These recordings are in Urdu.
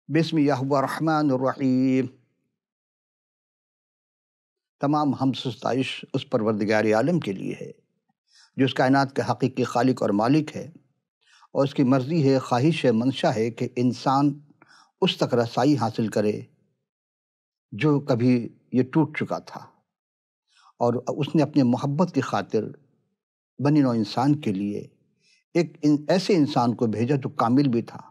بسم اللہ الرحمن الرحیم۔ تمام حمد و ستائش اس پروردگار عالم کے لیے ہے جو اس کائنات کا حقیقی خالق اور مالک ہے، اور اس کی مرضی ہے، خواہش ہے، منشا ہے کہ انسان اس تک رسائی حاصل کرے جو کبھی یہ ٹوٹ چکا تھا، اور اس نے اپنے محبت کی خاطر بنی نوع انسان کے لیے ایک ایسے انسان کو بھیجا جو کامل بھی تھا،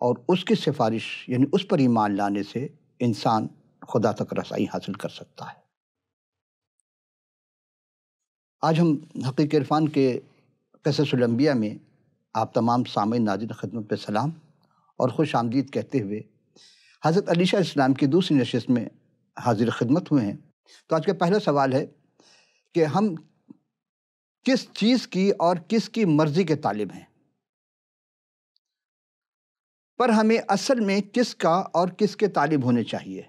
اور اس کی سفارش یعنی اس پر ایمان لانے سے انسان خدا تک رسائی حاصل کر سکتا ہے۔ آج ہم حقیقی عرفان کے قصص الانبیاء میں آپ تمام سامعین ناظرین خدمت پہ سلام اور خوش آمدید کہتے ہوئے حضرت علیشہ علیہ السلام کی دوسری نشست میں حاضر خدمت ہوئے ہیں۔ تو آج کا پہلا سوال ہے کہ ہم کس چیز کی اور کس کی مرضی کے طالب ہیں، پر ہمیں اصل میں کس کا اور کس کے طالب ہونے چاہیے؟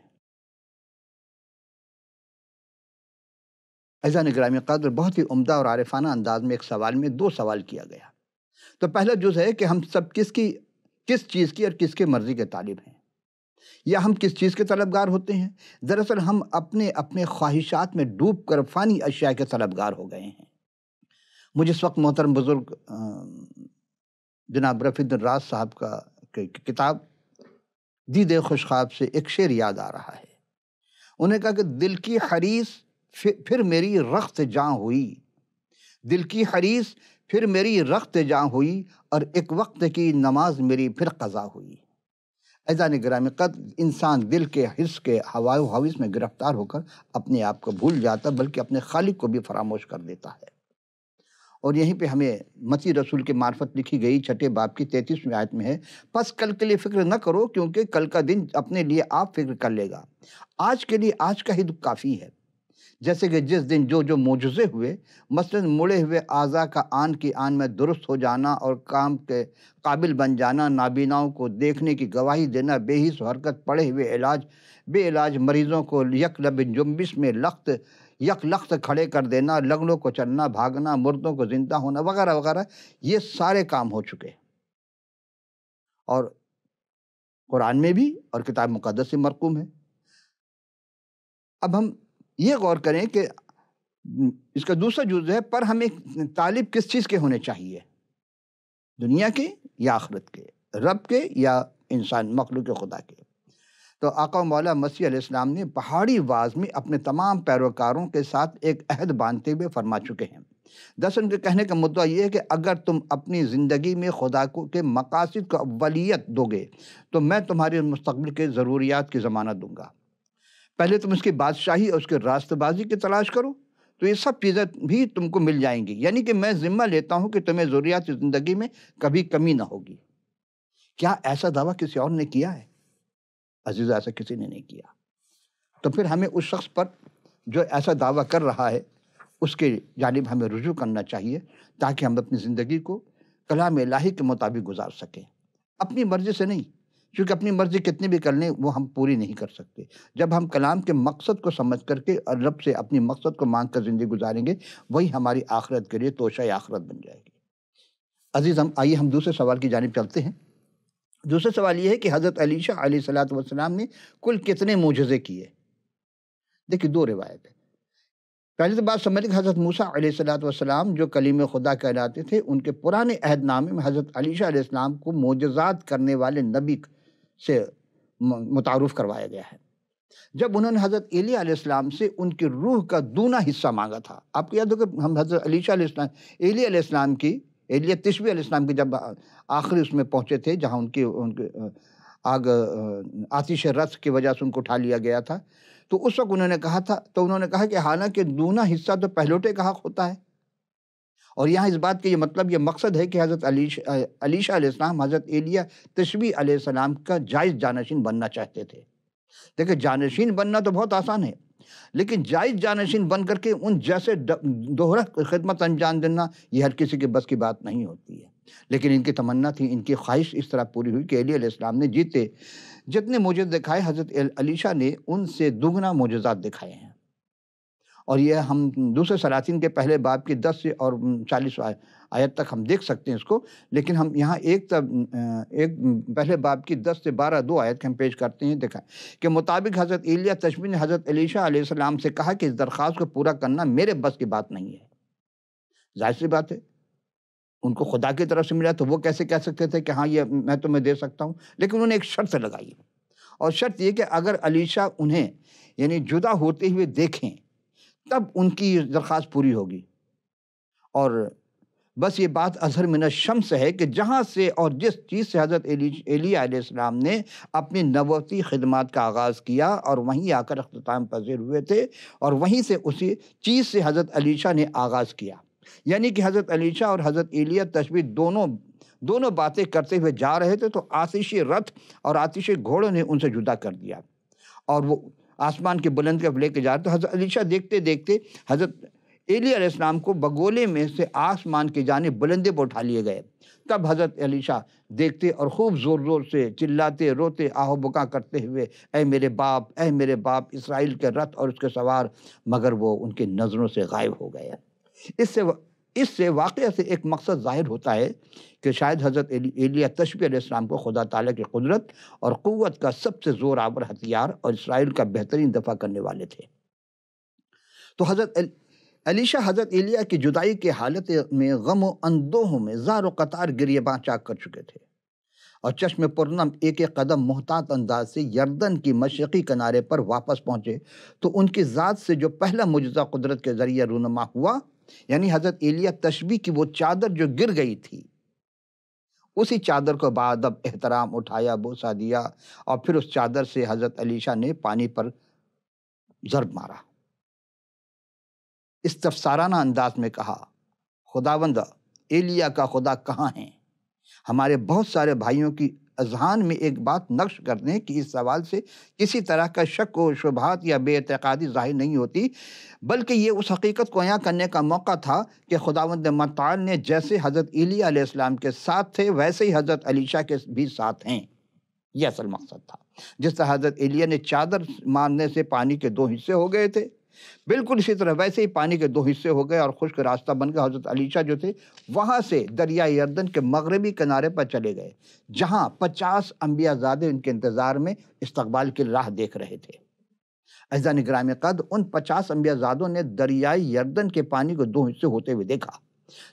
عزیزان گرامی قدر، بہت ہی عمدہ اور عارفانہ انداز میں ایک سوال میں دو سوال کیا گیا۔ تو پہلا جز ہے کہ ہم سب کس چیز کی اور کس کے مرضی کے طالب ہیں، یا ہم کس چیز کے طلبگار ہوتے ہیں؟ دراصل ہم اپنے خواہشات میں ڈوب کر فانی اشیاء کے طلبگار ہو گئے ہیں۔ مجھے اس وقت محترم بزرگ جناب رفیع الدین راز صاحب کا کتاب دید خوشخواب سے ایک شعر یاد آ رہا ہے۔ انہوں نے کہا کہ دل کی حریص پھر میری رخت جاں ہوئی، دل کی حریص پھر میری رخت جاں ہوئی، اور ایک وقت کی نماز میری پھر قضا ہوئی۔ عزیزان گرامی قدر، انسان دل کے حس کے ہوا و ہویس میں گرفتار ہو کر اپنے آپ کو بھول جاتا، بلکہ اپنے خالق کو بھی فراموش کر دیتا ہے۔ اور یہیں پہ ہمیں متی رسول کی معرفت لکھی گئی 6 باب کی 33ویں آیت میں ہے، پس کل کے لیے فکر نہ کرو، کیونکہ کل کا دن اپنے لیے آپ فکر کر لے گا، آج کے لیے آج کا ہی دکھ کافی ہے۔ جیسے کہ جس دن جو معجزے ہوئے، مثلاً مڑے ہوئے اعضاء کا آن کی آن میں درست ہو جانا اور کام کے قابل بن جانا، نابیناؤں کو دیکھنے کی گواہی دینا، بے حس و حرکت پڑے ہوئے بے علاج مریضوں کو یک لب جنبش میں یک لخت کھڑے کر دینا، لنگڑوں کو چلنا بھاگنا، مردوں کو زندہ ہونا وغیرہ وغیرہ، یہ سارے کام ہو چکے، اور قرآن میں بھی اور کتاب مقدس سے مرقوم ہے۔ اب ہم یہ غور کریں کہ اس کا دوسرا جز ہے، پر ہمیں طالب کس چیز کے ہونے چاہیے، دنیا کے یا آخرت کے، رب کے یا انسان مخلوق خدا کے؟ تو آقا و مولا مسیح علیہ السلام نے پہاڑی واز میں اپنے تمام پیروکاروں کے ساتھ ایک عہد باندھتے ہوئے فرما چکے ہیں۔ دراصل ان کے کہنے کا مدعا یہ ہے کہ اگر تم اپنی زندگی میں خدا کے مقاصد کو اولیت دو گے تو میں تمہارے مستقبل کے ضروریات کی ضمانت دوں گا۔ پہلے تم اس کی بادشاہی اور اس کے راست بازی کی تلاش کرو تو یہ سب چیزیں بھی تم کو مل جائیں گی، یعنی کہ میں ذمہ لیتا ہوں کہ تمہیں ضروریات زندگی میں کبھی کمی نہ ہوگی۔ کیا ایسا دعویٰ کسی اور نے کیا ہے؟ عزیز، ایسا کسی نے نہیں کیا۔ تو پھر ہمیں اس شخص پر جو ایسا دعویٰ کر رہا ہے اس کے جانب ہمیں رجوع کرنا چاہیے، تاکہ ہم اپنی زندگی کو کلام الہی کے مطابق گزار سکیں، اپنی مرضی سے نہیں، کیونکہ اپنی مرضی کتنی بھی کر لیں وہ ہم پوری نہیں کر سکتے۔ جب ہم کلام کے مقصد کو سمجھ کر کے اور رب سے اپنی مقصد کو مانگ کر زندگی گزاریں گے، وہی ہماری آخرت کے لیے توشہ آخرت بن جائے گی۔ عزیز، آئیے ہم دوسرے سوال کی جانب چلتے ہیں۔ دوسرا سوال یہ ہے کہ حضرت علیشہ علیہ السلام نے کل کتنے معجزے کیے؟ دیکھیے، 2 روایت ہے۔ پہلی تو بات سمجھ کہ حضرت موسیٰ علیہ السلام جو کلیم خدا کہلاتے تھے، ان کے پرانے عہد نامے میں حضرت علیشہ علیہ السلام کو معجزات کرنے والے نبی سے متعارف کروایا گیا ہے۔ جب انہوں نے حضرت ایلیہ علیہ السلام سے ان کی روح کا دونا حصہ مانگا تھا، آپ کو یاد ہو کہ ہم حضرت علیشہ علیہ السلام ایلیہ علیہ السلام کی ایلیہ تشبی علیہ السلام کی جب آخری اس میں پہنچے تھے جہاں ان کی آگ آتش رس کی وجہ سے ان کو اٹھا لیا گیا تھا، تو اس وقت انہوں نے کہا کہ حالانکہ دونا حصہ تو پہلوٹے کا حق ہوتا ہے، اور یہاں اس بات کا یہ مقصد ہے کہ حضرت علیشہ علیہ السلام حضرت ایلیہ تشبی علیہ السلام کا جائز جانشین بننا چاہتے تھے۔ دیکھیں، جانشین بننا تو بہت آسان ہے، لیکن جائز جانشین بن کر کے ان جیسے دوہرا خدمت انجام دینا یہ ہر کسی کے بس کی بات نہیں ہوتی ہے۔ لیکن ان کی تمنا تھی، ان کی خواہش اس طرح پوری ہوئی کہ ایلیہ علیہ السلام نے جتنے معجزات دکھائے، حضرت علیشہ نے ان سے دگنا معجزات دکھائے ہیں، اور یہ ہم دوسرے سلاطین کے پہلے باب کی 10 سے اور 40 آیت تک ہم دیکھ سکتے ہیں اس کو، لیکن ہم یہاں ایک پہلے باب کی 10 سے 12 2 آیت ہم پیش کرتے ہیں۔ دیکھا کہ مطابق حضرت ایلیہ تشبیہ نے حضرت الیشا علیہ السلام سے کہا کہ اس درخواست کو پورا کرنا میرے بس کی بات نہیں ہے۔ ظاہر سی بات ہے، ان کو خدا کی طرف سے ملا تو وہ کیسے کہہ سکتے تھے کہ ہاں یہ میں تمہیں دے سکتا ہوں، لیکن انہوں نے ایک شرط لگائی، اور شرط یہ کہ اگر الیشا انہیں یعنی جدا ہوتے ہوئے دیکھیں تب ان کی درخواست پوری ہوگی۔ اور بس یہ بات اظہر من الشمس ہے کہ جہاں سے اور جس چیز سے حضرت ایلیہ علیہ السلام نے اپنی نبوتی خدمات کا آغاز کیا اور وہیں آ کر اختتام پذیر ہوئے تھے، اور وہیں سے اسی چیز سے حضرت الیشا نے آغاز کیا، یعنی کہ حضرت الیشا اور حضرت ایلیہ تشبیہ دونوں باتیں کرتے ہوئے جا رہے تھے، تو آتشی رتھ اور آتشی گھوڑوں نے ان سے جدا کر دیا، اور وہ آسمان کے بلند کے لے کے جا رہے، تو حضرت الیشا دیکھتے دیکھتے حضرت ایلیہ علیہ السلام کو بگولے میں سے آسمان کی جانب بلندے پر اٹھا لیے گئے۔ تب حضرت الیشا دیکھتے اور خوب زور زور سے چلاتے روتے آہو بکا کرتے ہوئے، اے میرے باپ، اے میرے باپ، اسرائیل کے رتھ اور اس کے سوار، مگر وہ ان کی نظروں سے غائب ہو گئے۔ اس سے واقعہ سے ایک مقصد ظاہر ہوتا ہے کہ شاید حضرت ایلیہ تشبیہ علیہ السلام کو خدا تعالیٰ کی قدرت اور قوت کا سب سے زور آور ہتھیار اور اسرائیل کا بہترین دفاع کرنے والے تھے۔ تو حضرت الیشا حضرت ایلیہ کی جدائی کے حالت میں غم و اندوہ میں زار و قطار گریباں چاک کر چکے تھے، اور چشم پرنم ایک ایک قدم محتاط انداز سے یردن کی مشرقی کنارے پر واپس پہنچے، تو ان کی ذات سے جو پہلا معجزہ قدرت کے ذریعے رونما ہوا، یعنی حضرت ایلیہ تشبیہ کی وہ چادر جو گر گئی تھی، اسی چادر کو بادب احترام اٹھایا، بوسہ دیا، اور پھر اس چادر سے حضرت الیشا نے پانی پر ضرب مارا، استفسارانہ انداز میں کہا، خداوند، ایلیہ کا خدا کہاں ہے؟ ہمارے بہت سارے بھائیوں کی اذہان میں ایک بات نقش کرتے ہیں کہ اس سوال سے کسی طرح کا شک و شبہات یا بے اعتقادی ظاہر نہیں ہوتی، بلکہ یہ اس حقیقت کو عیاں کرنے کا موقع تھا کہ خداوند متعال نے جیسے حضرت ایلیہ علیہ السلام کے ساتھ تھے ویسے ہی حضرت الیشا کے بھی ساتھ ہیں۔ یہ اصل مقصد تھا۔ جس طرح حضرت ایلیہ نے چادر مارنے سے پانی کے 2 حصے ہو گئے تھے، بالکل اسی طرح ویسے ہی پانی کے 2 حصے ہو گئے اور خشک راستہ بن گیا۔ حضرت الیشا جو تھے وہاں سے دریا یردن کے مغربی کنارے پر چلے گئے، جہاں 50 انبیاء زادے ان کے انتظار میں استقبال کی راہ دیکھ رہے تھے۔ عزیزان گرامی قدر، ان 50 انبیاء زادوں نے دریائے یردن کے پانی کو 2 حصے ہوتے ہوئے دیکھا،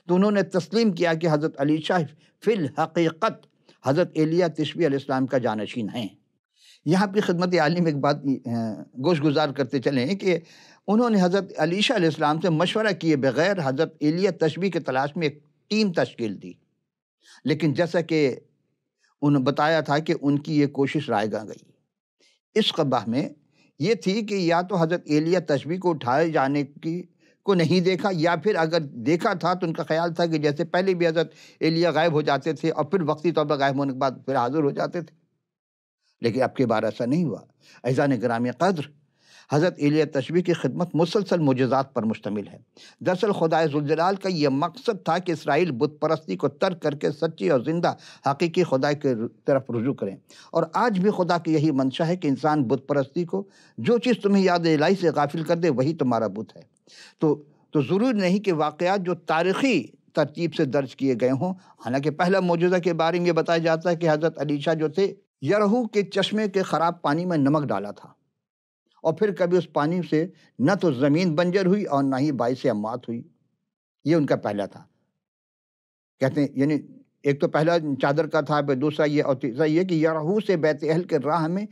تو انہوں نے تسلیم کیا کہ حضرت الیشا فی الحقیقت حضرت ایلیہ تشبیہ علیہ السلام کا جانشین ہیں۔ یہاں پہ خدمت عالی میں ایک بات گوش گزار کرتے چلیں کہ انہوں نے حضرت الیشا علیہ السلام سے مشورہ کیے بغیر حضرت ایلیہ تشبیہ کی تلاش میں ایک ٹیم تشکیل دی، لیکن جیسا کہ انہوں بتایا تھا کہ ان کی یہ کوشش رائے گاہ گئی۔ اس قبح میں یہ تھی کہ یا تو حضرت ایلیہ تشبیہ کو اٹھائے جانے کو نہیں دیکھا، یا پھر اگر دیکھا تھا تو ان کا خیال تھا کہ جیسے پہلے بھی حضرت ایلیہ غائب ہو جاتے تھے اور پھر وقتی طور پر غائب ہونے کے بعد پھر حاضر ہو جاتے تھے، لیکن اب کی بار ایسا نہیں ہوا۔ عزیزان گرامی قدر، حضرت ایلیہ تشبیہ کی خدمت مسلسل معجزات پر مشتمل ہے۔ دراصل خدائے ذوالجلال کا یہ مقصد تھا کہ اسرائیل بت پرستی کو ترک کر کے سچی اور زندہ حقیقی خدا کی طرف رجوع کریں، اور آج بھی خدا کی یہی منشا ہے کہ انسان بت پرستی کو، جو چیز تمہیں یاد الہی سے غافل کر دے وہی تمہارا بت ہے۔ تو ضروری نہیں کہ واقعات جو تاریخی ترتیب سے درج کیے گئے ہوں، حالانکہ پہلا معجزہ کے بارے میں یہ بتایا جاتا ہے کہ حضرت الیشا جو تھے یرہو کے چشمے کے خراب پانی میں نمک ڈالا تھا، اور پھر کبھی اس پانی سے نہ تو زمین بنجر ہوئی اور نہ ہی باعث اموات ہوئی۔ یہ ان کا پہلا تھا، کہتے ہیں، یعنی ایک تو پہلا چادر کا تھا، پھر دوسرا یہ، اور تیسرا یہ کہ یرہو سے بیت اہل کے راہ میں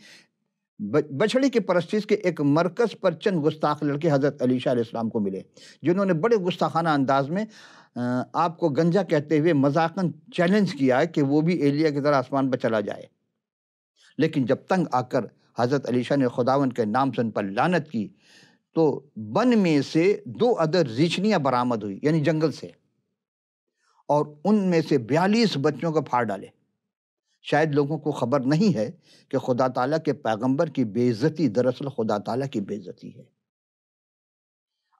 بچھڑے کی پرستش کے ایک مرکز پر چند گستاخ لڑکے حضرت الیشا علیہ السلام کو ملے، جنہوں نے بڑے گستاخانہ انداز میں آپ کو گنجا کہتے ہوئے مذاقاً چیلنج کیا کہ وہ بھی ایلیہ کی طرح آسمان پر چلا جائے، لیکن جب تنگ آ کر حضرت الیشا نے خداوند کے نام سے ان پر لعنت کی تو بن میں سے 2 عدد ریچھنیاں برآمد ہوئی، یعنی جنگل سے، اور ان میں سے 42 بچوں کو پھاڑ ڈالے۔ شاید لوگوں کو خبر نہیں ہے کہ خدا تعالیٰ کے پیغمبر کی بے عزتی دراصل خدا تعالیٰ کی بے عزتی ہے۔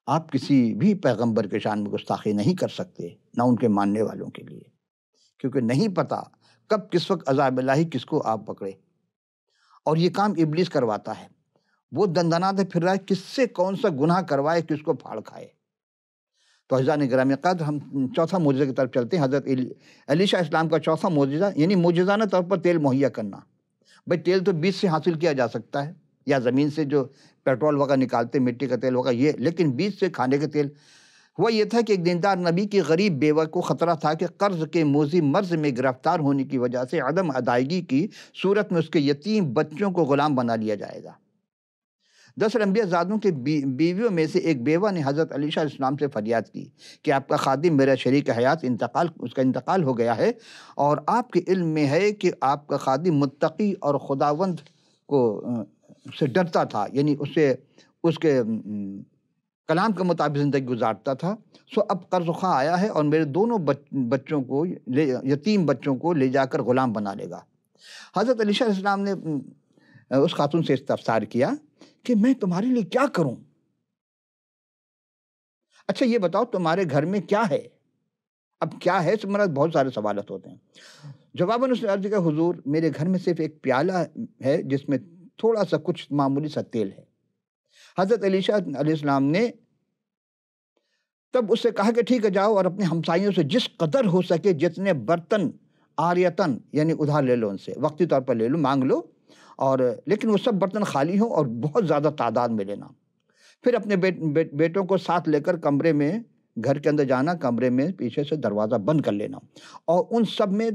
آپ کسی بھی پیغمبر کے شان میں گستاخی نہیں کر سکتے، نہ ان کے ماننے والوں کے لیے، کیونکہ نہیں پتا کب کس وقت عذاب الہی کس کو آپ پکڑے، اور یہ کام ابلیس کرواتا ہے۔ وہ دندناتے پھر رہا ہے کس سے کون سا گناہ کروائے، کس کو پھاڑ کھائے۔ تو عزیزان گرامی قدر، ہم چوتھا معجزے کی طرف چلتے ہیں۔ حضرت علیشہ السلام کا چوتھا معجزہ یعنی معجزانہ طور پر تیل مہیا کرنا۔ بھائی تیل تو بیج سے حاصل کیا جا سکتا ہے، یا زمین سے جو پیٹرول وغیرہ نکالتے، مٹی کا تیل وغیرہ یہ، لیکن بیج سے کھانے کا تیل۔ ہوا یہ تھا کہ ایک دیندار نبی کی غریب بیوہ کو خطرہ تھا کہ قرض کے موذی مرض میں گرفتار ہونے کی وجہ سے عدم ادائیگی کی صورت میں اس کے یتیم بچوں کو غلام بنا لیا جائے گا۔ 10 انبیاء زادوں کے بیویوں میں سے ایک بیوہ نے حضرت علیشہ علیہ السلام سے فریاد کی کہ آپ کا خادم میرا شریک حیات اس کا انتقال ہو گیا ہے، اور آپ کے علم میں ہے کہ آپ کا خادم متقی اور خداوند کو سے ڈرتا تھا، یعنی اس کے کلام کے مطابق زندگی گزارتا تھا۔ سو اب قرض خواہ آیا ہے اور میرے دونوں بچوں کو، یتیم بچوں کو لے جا کر غلام بنا لے گا۔ حضرت علیشہ علیہ السلام نے اس خاتون سے استفسار کیا کہ میں تمہارے لیے کیا کروں؟ اچھا یہ بتاؤ تمہارے گھر میں کیا ہے؟ اب کیا ہے تمہارا، بہت سارے سوالات ہوتے ہیں۔ جواباً اس نے عرض کیا، حضور میرے گھر میں صرف ایک پیالہ ہے جس میں تھوڑا سا کچھ معمولی سا تیل ہے۔ حضرت علیشہ علیہ السلام نے تب اس سے کہا کہ ٹھیک ہے، جاؤ اور اپنے ہمسائیوں سے جس قدر ہو سکے جتنے برتن آریتن یعنی ادھار لے لو، ان سے وقتی طور پر لے لو، مانگ لو، اور لیکن وہ سب برتن خالی ہوں اور بہت زیادہ تعداد میں لینا۔ پھر اپنے بیٹوں کو ساتھ لے کر کمرے میں، گھر کے اندر جانا، کمرے میں پیچھے سے دروازہ بند کر لینا، اور ان سب میں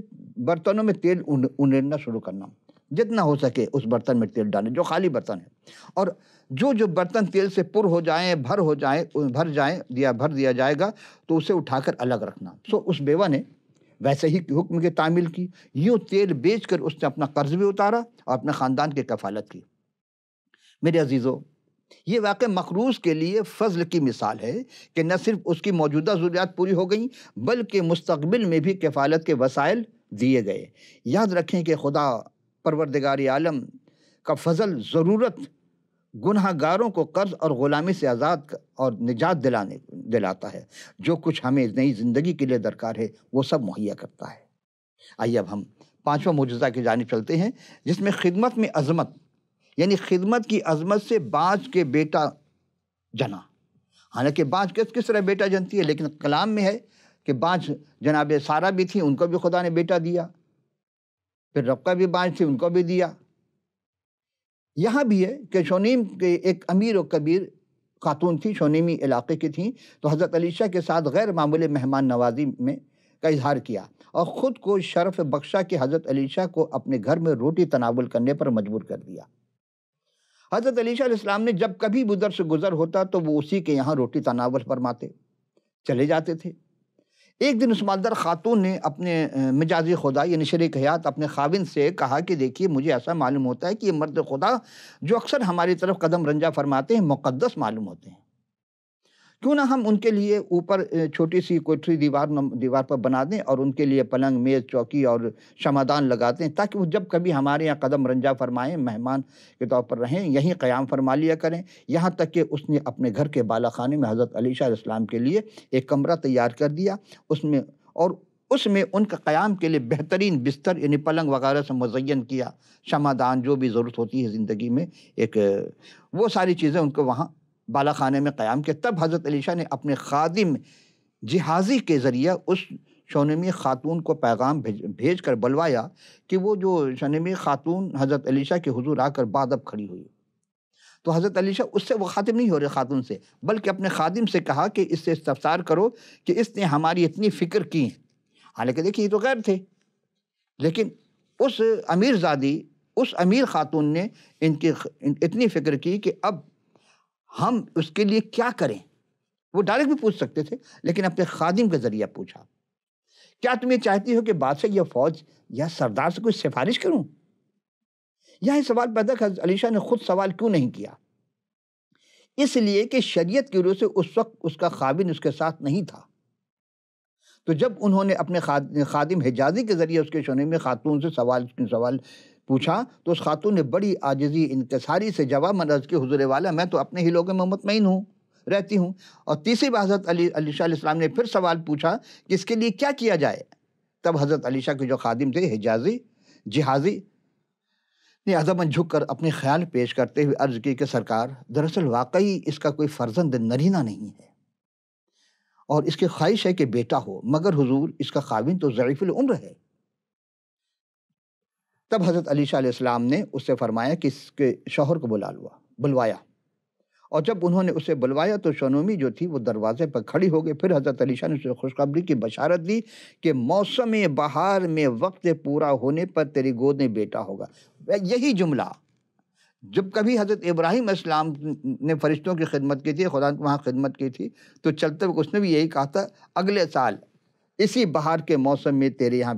برتنوں میں تیل انڈنا شروع کرنا، جتنا ہو سکے اس برتن میں تیل ڈالیں جو خالی برتن ہے، اور جو برتن تیل سے پر ہو جائیں، بھر دیا جائے گا تو اسے اٹھا کر الگ رکھنا۔ سو اس بیوہ نے ویسے ہی حکم کی تعمیل کی، یوں تیل بیچ کر اس نے اپنا قرض بھی اتارا اور اپنے خاندان کی کفالت کی۔ میرے عزیزو، یہ واقع مقروض کے لیے فضل کی مثال ہے کہ نہ صرف اس کی موجودہ ضروریات پوری ہو گئیں بلکہ مستقبل میں بھی کفالت کے وسائل دیے گئے۔ یاد رکھیں کہ خدا پروردگار عالم کا فضل ضرورت گناہ گاروں کو قرض اور غلامی سے آزاد اور نجات دلاتا ہے۔ جو کچھ ہمیں نئی زندگی کے لیے درکار ہے وہ سب مہیا کرتا ہے۔ آئیے اب ہم پانچواں معجزہ کی جانب چلتے ہیں، جس میں خدمت میں عظمت، یعنی خدمت کی عظمت سے باج کے بیٹا جنا۔ حالانکہ باج کس طرح بیٹا جنتی ہے، لیکن کلام میں ہے کہ باج جناب سارہ بھی تھی، ان کو بھی خدا نے بیٹا دیا، پھر ربقہ بھی باج تھی، ان کو بھی دیا۔ یہاں بھی ہے کہ شونیم کے ایک امیر و کبیر خاتون تھی، شونیمی علاقے کی تھیں، تو حضرت علیشہ کے ساتھ غیر معمولی مہمان نوازی کا اظہار کیا اور خود کو شرف بخشا کہ حضرت علیشہ کو اپنے گھر میں روٹی تناول کرنے پر مجبور کر دیا۔ حضرت علیشہ علیہ السلام نے جب کبھی ادھر سے گزر ہوتا تو وہ اسی کے یہاں روٹی تناول فرماتے، چلے جاتے تھے۔ ایک دن اس مالدار خاتون نے اپنے مجازی خدا یعنی شریک حیات اپنے خاوند سے کہا کہ دیکھیے مجھے ایسا معلوم ہوتا ہے کہ یہ مرد خدا جو اکثر ہماری طرف قدم رنجہ فرماتے ہیں مقدس معلوم ہوتے ہیں، کیوں نہ ہم ان کے لیے اوپر چھوٹی سی کوٹری دیوار پر بنا دیں اور ان کے لیے پلنگ، میز، چوکی اور شمعدان لگاتے ہیں، تاکہ وہ جب کبھی ہمارے یہاں قدم رنجہ فرمائیں، مہمان کے طور پر رہیں، یہیں قیام فرما لیا کریں۔ یہاں تک کہ اس نے اپنے گھر کے بالا خانے میں حضرت علیشہ علیہ السلام کے لیے ایک کمرہ تیار کر دیا، اس میں ان کا قیام کے لیے بہترین بستر یعنی پلنگ وغیرہ سے مزین کیا، شمعدان جو بھی ضرورت ہوتی ہے زندگی میں، وہ ساری چیزیں ان کو وہاں بالا خانے میں قیام کیا۔ تب حضرت علیشہ نے اپنے خادم جہازی کے ذریعہ اس شونیمی خاتون کو پیغام بھیج کر بلوایا کہ وہ جو شونیمی خاتون حضرت علیشہ کے حضور آ کر بادب کھڑی ہوئی، تو حضرت علیشہ اس سے وہ خاطب نہیں ہو رہے خاتون سے، بلکہ اپنے خادم سے کہا کہ اس سے استفسار کرو کہ اس نے ہماری اتنی فکر کی۔ حالانکہ دیکھیے یہ تو غیر تھے، لیکن اس امیر زادی، اس امیر خاتون نے ان کی اتنی فکر کی کہ اب ہم اس کے لیے کیا کریں۔ وہ ڈائریکٹ بھی پوچھ سکتے تھے، لیکن اپنے خادم کے ذریعہ پوچھا، کیا تم یہ چاہتی ہو کہ بادشاہ یا فوج یا سردار سے کوئی سفارش کروں؟ یہاں سوال پیدا کہ علیشہ نے خود سوال کیوں نہیں کیا؟ اس لیے کہ شریعت کی روح سے اس وقت اس کا خاوند اس کے ساتھ نہیں تھا۔ تو جب انہوں نے اپنے خادم حجازی کے ذریعے اس کے شونیمی خاتون سے سوال پوچھا تو اس خاتون نے بڑی عاجزی انکساری سے جواب میں عرض کی، حضور والا میں تو اپنے ہی لوگوں میں مطمئن رہتی ہوں۔ اور تیسری بار حضرت علیشہ علیہ السلام نے پھر سوال پوچھا کہ اس کے لیے کیا کیا جائے؟ تب حضرت علیشہ کے جو خادم تھے جہازی، نے عظمت جھک کر اپنے خیال پیش کرتے ہوئے عرض کی کہ سرکار، دراصل واقعی اس کا کوئی فرزند نرینہ نہیں ہے اور اس کی خواہش ہے کہ بیٹا ہو، مگر حضور اس کا خاوند تو ضعیف العمر ہے۔ تب حضرت علیشہ علیہ السلام نے اس سے فرمایا کہ اس کے شوہر کو بلوایا، اور جب انہوں نے اسے بلوایا تو شنومی جو تھی وہ دروازے پر کھڑی ہو گئی۔ پھر حضرت علیشہ نے اسے خوشخبری کی بشارت دی کہ موسم بہار میں وقت پورا ہونے پر تیری گود میں بیٹا ہوگا۔ یہی جملہ جب کبھی حضرت ابراہیم علیہ السلام نے فرشتوں کی خدمت کی تھی، خدا نے وہاں خدمت کی تھی، تو چلتے وقت اس نے بھی یہی کہا تھا، اگلے سال اسی بہار کے موسم میں تیرے یہاں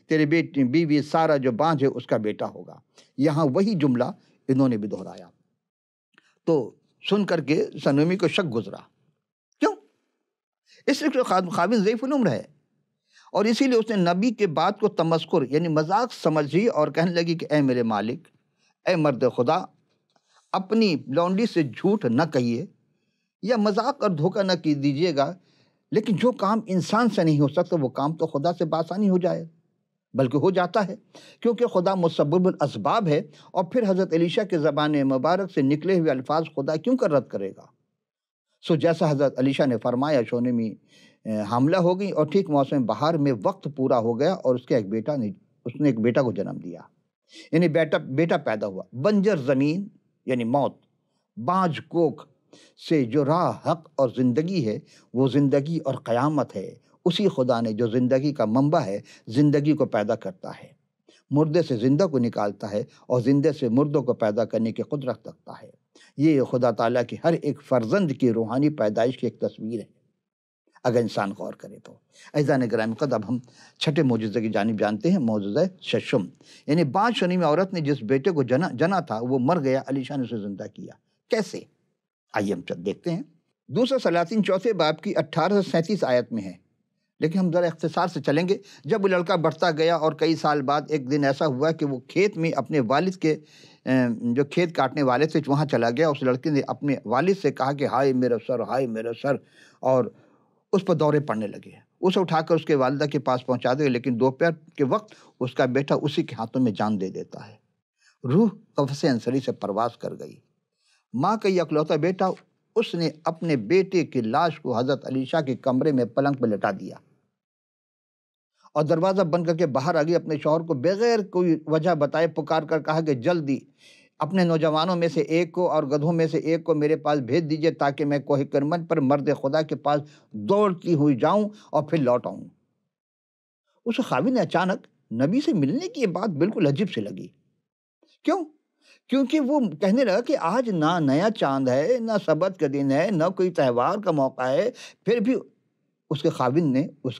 تیرے بیوی سارا جو بانجھ ہے اس کا بیٹا ہوگا۔ یہاں وہی جملہ انہوں نے بھی دہرایا۔ تو سن کر کے سنومی کو شک گزرا، کیوں؟ اس لیے خاوند ضعیف العمر ہے، اور اسی لیے اس نے نبی کے بات کو تمسخر یعنی مذاق سمجھی اور کہنے لگی کہ اے میرے مالک، اے مرد خدا، اپنی لونڈی سے جھوٹ نہ کہیے یا مذاق اور دھوکہ نہ دیجیے گا، لیکن جو کام انسان سے نہیں ہو سکتا وہ کام تو خدا سے بآسانی ہو جائے، بلکہ ہو جاتا ہے، کیونکہ خدا مسبب الاسباب ہے۔ اور پھر حضرت علیشہ کے زبان مبارک سے نکلے ہوئے الفاظ خدا کیوں کر رد کرے گا؟ سو جیسا حضرت علیشہ نے فرمایا، شونمی حاملہ ہو گئی، اور ٹھیک موسم بہار میں وقت پورا ہو گیا اور اس نے ایک بیٹا کو جنم دیا، یعنی بیٹا پیدا ہوا۔ بنجر زمین یعنی موت، بانجھ کوکھ سے جو راہ حق اور زندگی ہے وہ زندگی اور قیامت ہے۔ اسی خدا نے جو زندگی کا منبع ہے زندگی کو پیدا کرتا ہے، مردے سے زندہ کو نکالتا ہے اور زندے سے مردوں کو پیدا کرنے کی قدرت رکھتا ہے۔ یہ خدا تعالیٰ کی ہر ایک فرزند کی روحانی پیدائش کی ایک تصویر ہے اگر انسان غور کرے تو۔ عزیزان گرامی قدر، اب ہم چھٹے معجزے کی جانب جانتے ہیں، معجزہ ششم، یعنی 5 شنیمی عورت نے جس بیٹے کو جنا تھا وہ مر گیا، علیشہ نے اسے زندہ کیا۔ کیسے؟ آئیے ہم دیکھتے ہیں۔ دوسرا سلاطین 4 باب کی 18 سے 37 آیت میں ہے، لیکن ہم ذرا اختصار سے چلیں گے۔ جب وہ لڑکا بڑھتا گیا اور کئی سال بعد ایک دن ایسا ہوا کہ وہ کھیت میں اپنے والد کے جو کھیت کاٹنے والے تھے وہاں چلا گیا۔ اس لڑکے نے اپنے والد سے کہا کہ ہائے میرا سر، ہائے میرا سر، اور اس پر دورے پڑنے لگے۔ اسے اٹھا کر اس کے والدہ کے پاس پہنچا دے، لیکن دوپہر کے وقت اس کا بیٹا اسی کے ہاتھوں میں جان دے دیتا ہے۔ روح قفس انصری سے پرواز کر گئی۔ ماں کا یہ اکلوتا بیٹا، اس نے اپنے بیٹے کی لاش کو حضرت علیشہ کے کمرے میں پلنگ پہ لٹا دیا اور دروازہ بند کر کے باہر آ گئی۔ اپنے شوہر کو بغیر کوئی وجہ بتائے پکار کر کہا کہ جلدی اپنے نوجوانوں میں سے ایک کو اور گدھوں میں سے ایک کو میرے پاس بھیج دیجئے تاکہ میں کوہ کرمن پر مرد خدا کے پاس دوڑتی ہوئی جاؤں اور پھر لوٹ آؤں۔ اس خاوند نے اچانک نبی سے ملنے کی یہ بات بالکل عجیب سے لگی۔ کیوں؟ کیونکہ وہ کہنے لگا کہ آج نہ نیا چاند ہے، نہ سبت کا دن ہے، نہ کوئی تہوار کا موقع ہے، پھر بھی اس کے خاوند نے اس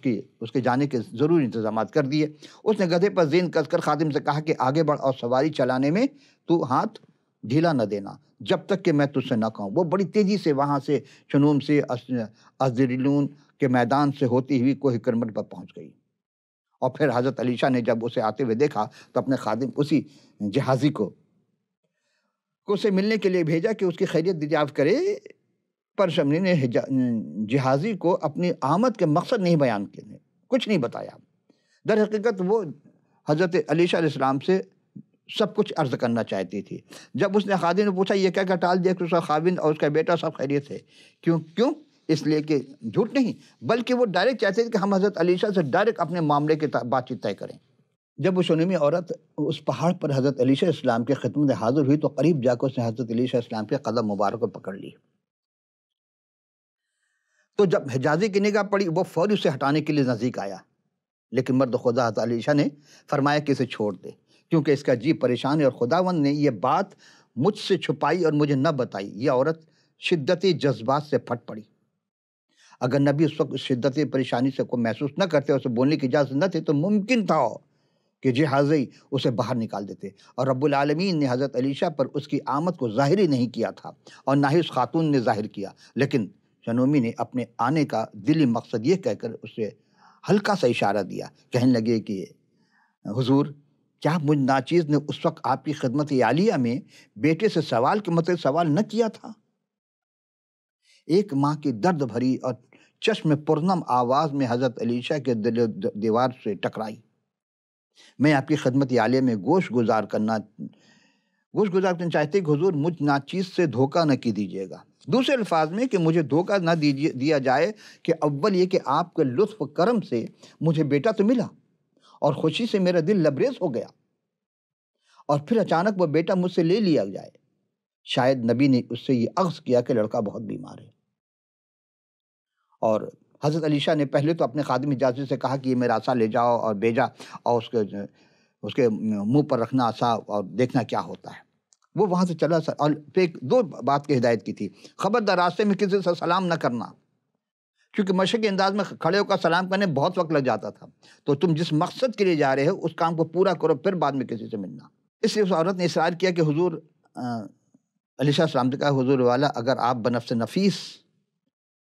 کے جانے کے ضروری انتظامات کر دیے۔ اس نے گدھے پر زین کس کر خادم سے کہا کہ آگے بڑھ اور سواری چلانے میں تو ہاتھ ڈھیلا نہ دینا جب تک کہ میں تجھ سے نہ کہوں۔ وہ بڑی تیزی سے وہاں سے شنوم سے ازدرلون کے میدان سے ہوتی ہوئی کوہ کرمن پر پہنچ گئی۔ اور پھر حضرت علیشہ نے جب اسے آتے ہوئے دیکھا تو اپنے خادم اسی جہازی کو اسے ملنے کے لیے بھیجا کہ اس کی خیریت دریافت کرے، پر شمنی نے جہازی کو اپنی آمد کے مقصد نہیں بیان کیے، کچھ نہیں بتایا۔ در حقیقت وہ حضرت علیشہ علیہ السلام سے سب کچھ عرض کرنا چاہتی تھی۔ جب اس نے خادم نے پوچھا یہ کیا ٹال دیا کہ اس کا خاوند اور اس کا بیٹا سب خیریت ہے؟ کیوں؟ اس لیے کہ جھوٹ نہیں، بلکہ وہ ڈائریکٹ چاہتے تھے کہ ہم حضرت علیشہ سے ڈائریکٹ اپنے معاملے کی بات چیت طے کریں۔ جب وہ شنیمی عورت اس پہاڑ پر حضرت علیشہ علیہ السلام کی خدمت میں حاضر ہوئی تو قریب جا کر اس نے حضرت علیشہ علیہ السلام کے قدم مبارک کو پکڑ لی۔ تو جب حجازی کی نگاہ پڑی وہ فوری اسے ہٹانے کے لیے نزدیک آیا، لیکن مرد خدا حضرت علیشہ نے فرمایا کہ اسے چھوڑ دے، کیونکہ اس کا جی پریشان ہے اور خداوند نے یہ بات مجھ سے چھپائی اور مجھے نہ بتائی۔ یہ عورت شدتی جذبات سے پھٹ پڑی۔ اگر نبی اس وقت شدتی پریشانی سے کو محسوس نہ کرتے اور اسے بولنے کی اجازت نہ تھی تو ممکن تھا کہ جہازی اسے باہر نکال دیتے، اور رب العالمین نے حضرت علیشہ پر اس کی آمد کو ظاہر ہی نہیں کیا تھا اور نہ ہی اس خاتون نے ظاہر کیا، لیکن شنومی نے اپنے آنے کا دلی مقصد یہ کہہ کر اسے ہلکا سا اشارہ دیا، کہنے لگے کہ حضور کیا مجھ ناچیز نے اس وقت آپ کی خدمت عالیہ میں بیٹے سے سوال کے متعلق سوال نہ کیا تھا؟ ایک ماں کی درد بھری اور چشم پرنم آواز میں حضرت علیشہ کے دیوار سے ٹکرائی، میں آپ کی خدمت عالیہ میں گوش گزار کرنا گوشت گزار چاہتے کہ حضور مجھ ناچیز سے دھوکہ نہ کی دیجیے گا، دوسرے الفاظ میں کہ مجھے دھوکہ نہ دیا جائے کہ اول یہ کہ آپ کے لطف و کرم سے مجھے بیٹا تو ملا اور خوشی سے میرا دل لبریز ہو گیا، اور پھر اچانک وہ بیٹا مجھ سے لے لیا جائے۔ شاید نبی نے اس سے یہ اخذ کیا کہ لڑکا بہت بیمار ہے، اور حضرت علیشہ نے پہلے تو اپنے خادم حجازی سے کہا کہ یہ میرا عصا لے جاؤ اور بھیجا، اور اس کے منہ پر رکھنا عصا اور دیکھنا کیا ہوتا ہے۔ وہ وہاں سے چلا اور پھر دو بات کی ہدایت کی تھی، خبردار راستے میں کسی سے سلام نہ کرنا، کیونکہ مشرقی انداز میں کھڑے ہو کر سلام کرنے بہت وقت لگ جاتا تھا، تو تم جس مقصد کے لیے جا رہے ہو اس کام کو پورا کرو، پھر بعد میں کسی سے ملنا۔ اس لیے اس عورت نے اصرار کیا کہ حضور علیہ السلام نے کہا، حضور والا اگر آپ بنفس نفیس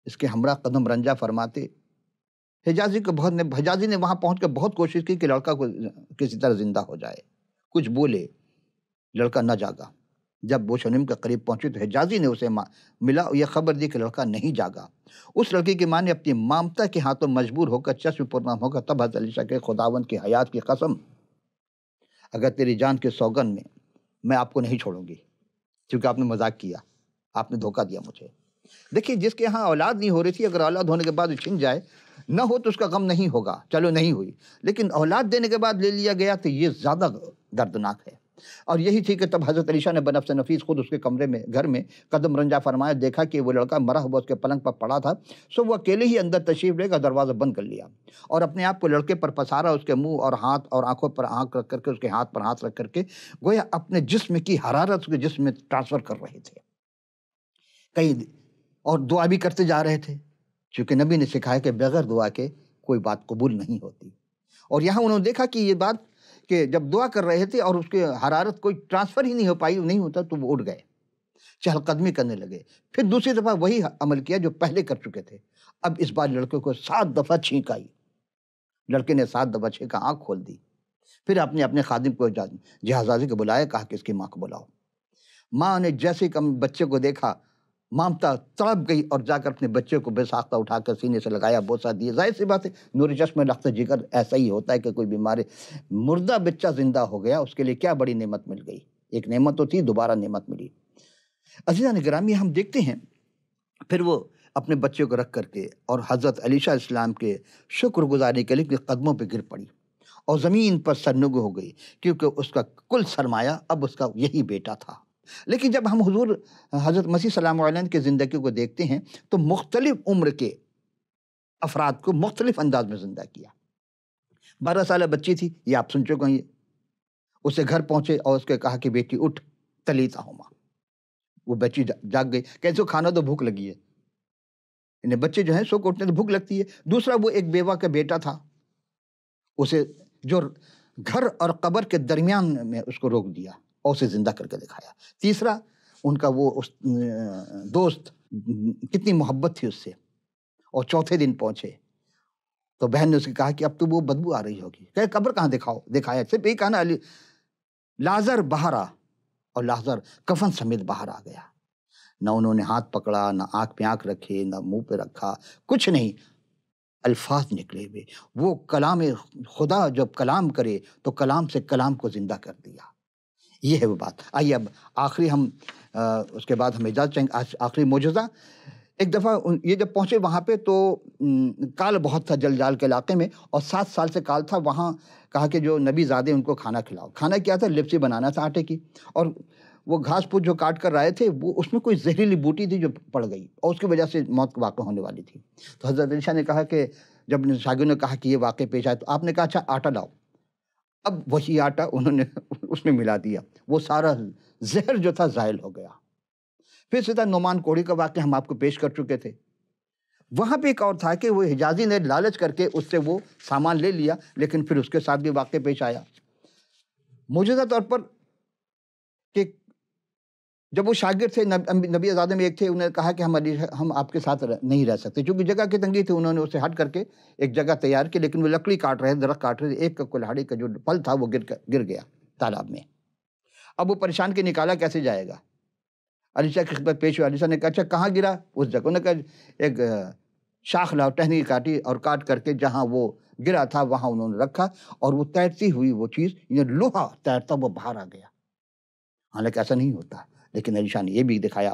اس کے ہمراہ قدم رنجا فرماتے۔ حجازی نے وہاں پہنچ کر بہت کوشش کی کہ لڑکا کو کسی طرح زندہ ہو جائے، کچھ بولے، لڑکا نہ جاگا۔ جب وہ شنم کے قریب پہنچے تو حجازی نے اسے ملا اور یہ خبر دی کہ لڑکا نہیں جاگا۔ اس لڑکی کی ماں نے اپنی مامتا کے ہاتھوں مجبور ہو کر چشم پرنام ہو کر تب حضرت علیشہ کے خداوند کی حیات کی قسم، اگر تیری جان کے سوگن میں آپ کو نہیں چھوڑوں گی، کیونکہ آپ نے مذاق کیا، آپ نے دھوکہ دیا مجھے۔ دیکھیے جس کے ہاں اولاد نہیں ہو رہی تھی، اگر اولاد ہونے کے بعد چھن جائے نہ ہو تو اس کا غم نہیں ہوگا، چلو نہیں ہوئی، لیکن اولاد دینے کے بعد لے لیا گیا تو یہ زیادہ دردناک ہے۔ اور یہی تھی کہ تب حضرت علیشہ نے بنفس نفیس خود اس کے کمرے میں گھر میں قدم رنجا فرمایا، دیکھا کہ وہ لڑکا مرا ہوا اس کے پلنگ پر پڑا تھا، سو وہ اکیلے ہی اندر تشریف لے کر دروازہ بند کر لیا اور اپنے آپ کو لڑکے پر پسارا، اس کے منہ اور ہاتھ اور آنکھوں پر آنکھ رکھ کر کے، اس کے ہاتھ پر ہاتھ رکھ کر کے گویا اپنے جسم کی حرارت اس کے جسم میں ٹرانسفر کر رہے تھے کئی، اور دعا بھی کرتے جا رہے تھے، چونکہ نبی نے سکھایا کہ بغیر دعا کے کوئی بات قبول نہیں ہوتی۔ اور یہاں انہوں نے دیکھا کہ یہ بات کہ جب دعا کر رہے تھے اور اس کے حرارت کوئی ٹرانسفر ہی نہیں ہو پائی، نہیں ہوتا، تو وہ اٹھ گئے، چہل قدمی کرنے لگے۔ پھر دوسری دفعہ وہی عمل کیا جو پہلے کر چکے تھے، اب اس بار لڑکے کو 7 دفعہ چھینک آئی، لڑکے نے 7 دفعہ چھینکا، آنکھ کھول دی۔ پھر اپنے خادم کو جہازازی کو بلایا، کہا کہ اس کی ماں کو بلاؤ۔ ماں نے جیسے کہ بچے کو دیکھا، مامتا تڑپ گئی اور جا کر اپنے بچے کو بے ساختہ اٹھا کر سینے سے لگایا، بوسہ دیے۔ ظاہر سی بات ہے، نور چشم لخت جگر ایسا ہی ہوتا ہے کہ کوئی بیمار مردہ بچہ زندہ ہو گیا، اس کے لیے کیا بڑی نعمت مل گئی، ایک نعمت تو تھی، دوبارہ نعمت ملی۔ عزیزان گرامی، ہم دیکھتے ہیں پھر وہ اپنے بچے کو رکھ کر کے اور حضرت علیشہ السلام کے شکر گزاری کے لیے قدموں پہ گر پڑی اور زمین پر سرنگو ہو گئی، کیونکہ اس کا کل سرمایہ اب اس کا یہی بیٹا تھا۔ لیکن جب ہم حضور حضرت مسیح سلام علیہ کی زندگی کو دیکھتے ہیں تو مختلف عمر کے افراد کو مختلف انداز میں زندہ کیا۔ 12 سالہ بچی تھی، یہ آپ سن چکے ہیں، اسے گھر پہنچے اور اس کے کہا کہ بیٹی اٹھ، تلیتا ہوما۔ وہ بچی جاگ گئی، کیسے کھانا تو بھوک لگی ہے، انہیں بچے جو ہیں سو کو اٹھنے تو بھوک لگتی ہے۔ دوسرا وہ ایک بیوہ کا بیٹا تھا، اسے جو گھر اور قبر کے درمیان میں اس کو روک دیا اور اسے زندہ کر کے دکھایا۔ تیسرا ان کا وہ دوست، کتنی محبت تھی اس سے، اور چوتھے دن پہنچے تو بہن نے اس سے کہا کہ اب تو وہ بدبو آ رہی ہوگی، کہ قبر کہاں دکھایا، صرف یہی کہا نا، لازر باہر آ، اور لازر کفن سمیت باہر آ گیا۔ نہ انہوں نے ہاتھ پکڑا، نہ آنکھ پہ آنکھ رکھے، نہ منہ پہ رکھا، کچھ نہیں، الفاظ نکلے ہوئے۔ وہ کلام خدا جب کلام کرے تو کلام سے کلام کو زندہ کر دیا، یہ ہے وہ بات۔ آئیے اب آخری ہم اس کے بعد ہم اجازت چاہیں گے، آخری معجزہ۔ ایک دفعہ یہ جب پہنچے وہاں پہ تو کال بہت تھا جلجال کے علاقے میں، اور 7 سال سے کال تھا وہاں۔ کہا کہ جو نبی زادے ان کو کھانا کھلاؤ۔ کھانا کیا تھا؟ لپسی بنانا تھا آٹے کی، اور وہ گھاس پھوس جو کاٹ کر رہے تھے وہ اس میں کوئی زہریلی بوٹی تھی جو پڑ گئی اور اس کی وجہ سے موت واقع ہونے والی تھی۔ تو حضرت علیشہ نے کہا کہ جب شاگردوں نے کہا کہ یہ واقع پیش آئے تو آپ نے کہا اچھا آٹا لاؤ۔ اب وہی آٹا انہوں نے اس میں ملا دیا، وہ سارا زہر جو تھا زائل ہو گیا۔ پھر سیدھا نعمان کوڑی کا واقعہ ہم آپ کو پیش کر چکے تھے۔ وہاں پہ ایک اور تھا کہ وہ حجازی نے لالچ کر کے اس سے وہ سامان لے لیا، لیکن پھر اس کے ساتھ بھی واقع پیش آیا معجزہ طور پر کہ جب وہ شاگرد تھے، نبی زادے میں ایک تھے، انہوں نے کہا کہ ہم آپ کے ساتھ نہیں رہ سکتے، چونکہ جگہ کی تنگی تھی، انہوں نے اسے ہٹ کر کے ایک جگہ تیار کی، لیکن وہ لکڑی کاٹ رہے، درخت کاٹ رہے، ایک کا کلہاڑی کا جو پھل تھا وہ گر گیا تالاب میں۔ اب وہ پریشان کے نکالا کیسے جائے گا؟ علیشہ کی خدمت پیش ہوئی، علیشہ نے کہا اچھا کہاں گرا؟ اس جگہ انہوں نے کہا ایک شاخ لاؤ، ٹہنی کاٹی اور کاٹ کر کے جہاں وہ گرا تھا وہاں انہوں نے رکھا، اور وہ تیرتی ہوئی وہ چیز، یہ لوہا تیرتا وہ باہر آ گیا، حالانکہ ایسا نہیں ہوتا، لیکن علی شاہ نے یہ بھی دکھایا.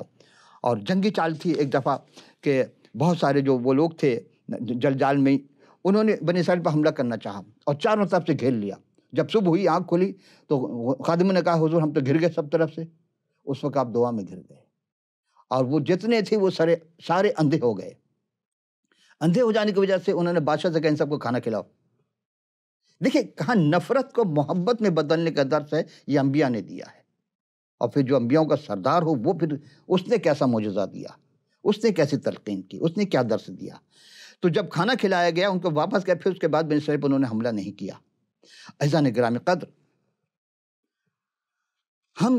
اور جنگی چال تھی ایک دفعہ کہ بہت سارے جو وہ لوگ تھے جل میں، انہوں نے بنی اسرائیل پر حملہ کرنا چاہا اور چاروں طرف سے گھیر لیا. جب صبح ہوئی، آنکھ کھلی تو خادموں نے کہا حضور ہم تو گر گئے سب طرف سے. اس وقت آپ دعا میں گر گئے اور وہ جتنے تھے وہ سارے اندھے ہو گئے. اندھے ہو جانے کی وجہ سے انہوں نے بادشاہ سے کہا ان سب کو کھانا کھلاؤ. دیکھیں کہاں نفرت کو محبت میں بدلنے کا درس ہے، یہ انبیاء نے دیا ہے. اور پھر جو انبیاء کا سردار ہو وہ پھر اس نے کیسا معجزہ دیا، اس نے کیسی تلقین کی، اس نے کیا درس دیا. تو جب کھانا کھلایا گیا ان کو واپس گئے، پھر اس کے بعد بنی اسرائیل پر انہوں نے حملہ نہیں کیا. عزیزان گرامی قدر،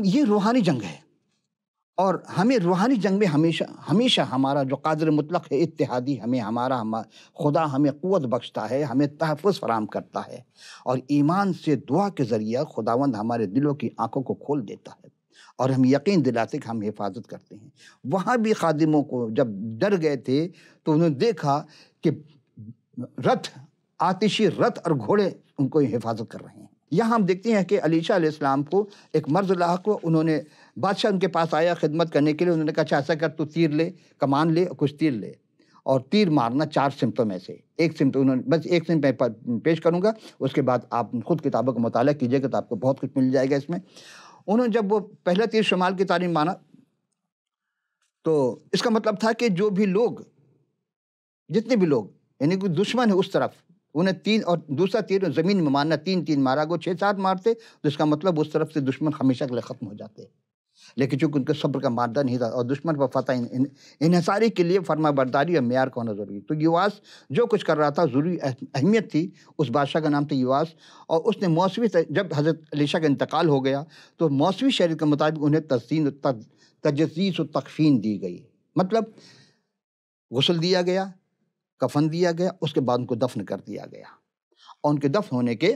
یہ روحانی جنگ ہے اور ہمیں روحانی جنگ میں ہمیشہ ہمارا جو قادر مطلق ہے اتحادی، ہمارا خدا ہمیں قوت بخشتا ہے، ہمیں تحفظ فراہم کرتا ہے، اور ایمان سے دعا کے ذریعہ خداوند ہمارے دلوں کی آنکھوں کو کھول دیتا ہے اور ہم یقین دلاتے کہ ہم حفاظت کرتے ہیں. وہاں بھی خادموں کو جب ڈر گئے تھے تو انہوں نے دیکھا کہ آتشی رتھ اور گھوڑے ان کو حفاظت کر رہے ہیں. یہاں ہم دیکھتے ہیں کہ علیشا علیہ السلام کو ایک مرد لاحق کو انہوں نے، بادشاہ ان کے پاس آیا خدمت کرنے کے لیے. انہوں نے کہا اچھا ایسا کر تو تیر لے، کمان لے، کچھ تیر لے اور تیر مارنا 4 سمتوں میں سے ایک سمت. انہوں نے بس ایک سمت میں پیش کروں گا، اس کے بعد آپ خود کتابوں کا مطالعہ کیجیے گا تو آپ کو بہت کچھ مل جائے گا اس میں. انہوں نے جب وہ پہلا تیر شمال کی طرف مانا تو اس کا مطلب تھا کہ جو بھی لوگ، جتنے بھی لوگ یعنی کوئی دشمن ہے اس طرف، انہیں 3، اور دوسرا تیر زمین میں مارنا 3 مارا. گو 6-7 مارتے تو اس کا مطلب اس طرف سے دشمن ہمیشہ کے لیے ختم ہو جاتے. لیکن چونکہ ان کے صبر کا مادہ نہیں تھا اور دشمن پر فتح انحصاری کے لیے فرما برداری اور معیار کا ہونا ضروری. تو یواس جو کچھ کر رہا تھا ضروری اہمیت تھی. اس بادشاہ کا نام تھا یواس، اور اس نے موسوی، جب حضرت علیشا کا انتقال ہو گیا تو موسوی شریعت کے مطابق انہیں تجسیس و تکفین دی گئی. مطلب غسل دیا گیا، کفن دیا گیا، اس کے بعد ان کو دفن کر دیا گیا. اور ان کے دفن ہونے کے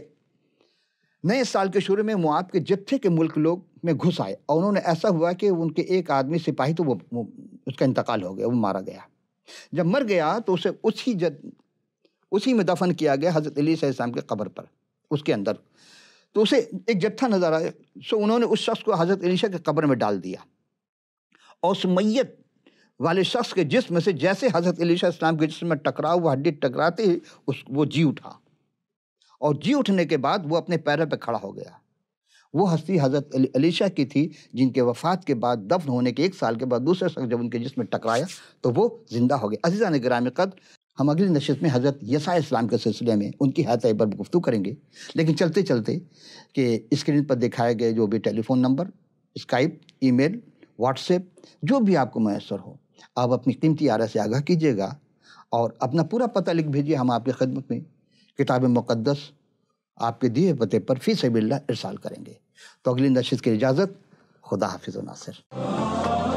نئے سال کے شروع میں مواب کے جتھے کے ملک لوگ میں گھس آئے، اور انہوں نے ایسا ہوا کہ ان کے ایک آدمی سپاہی تو وہ اس کا انتقال ہو گیا، وہ مارا گیا. جب مر گیا تو اسے اسی میں دفن کیا گیا حضرت علیہ السلام کے قبر پر، اس کے اندر. تو اسے ایک جتھا نظر آیا، سو انہوں نے اس شخص کو حضرت علیشا کے قبر میں ڈال دیا، اور اس میت والے شخص کے جسم سے جیسے حضرت علیشا السلام کے جسم میں ٹکراؤ، وہ ہڈی ٹکراتے ہی وہ جی اٹھا، اور جی اٹھنے کے بعد وہ اپنے پیروں پہ کھڑا ہو گیا. وہ ہستی حضرت علیشا کی تھی جن کے وفات کے بعد دفن ہونے کے 1 سال کے بعد دوسرے شخص جب ان کے جسم میں ٹکرایا تو وہ زندہ ہو گئے. عزیزان گرامی قدر، ہم اگلی نشست میں حضرت یسوع السلام کے سلسلے میں ان کی حیات پر گفتگو کریں گے. لیکن چلتے چلتے کہ اسکرین پر دکھائے گئے جو بھی ٹیلی فون نمبر، اسکائپ، ای میل، واٹس ایپ، جو بھی آپ کو میسر ہو، آپ اپنی قیمتی آراء سے آگاہ کیجیے گا اور اپنا پورا پتہ لکھ بھیجیے. ہم آپ کی خدمت میں کتاب مقدس آپ کے دیے پتے پر فی سبیل اللہ ارسال کریں گے. تو اگلی نشست کی اجازت، خدا حافظ و ناصر.